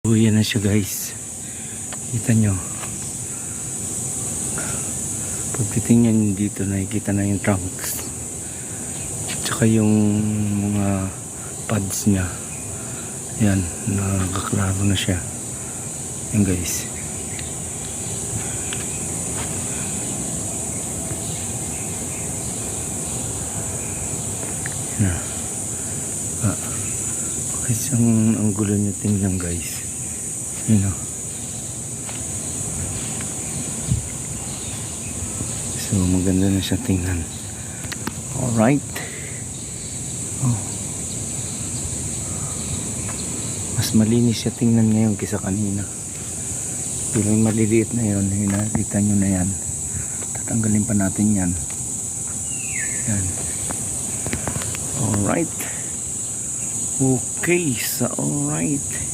So yan na siya guys, kita nyo pag titingnan dito nakikita na yung trunks tsaka yung mga pads nya. Yan, nakaklaro na siya yan guys. Yan guys, ang gulo nyo tingnan guys. You know. So maganda na siya tingnan. Alright. Oh. Mas malinis siya tingnan ngayon kaysa kanina. Yung maliliit na yun, nakita nyo na yan. Tatanggalin pa natin yan. Yan. Alright. Okay, so alright.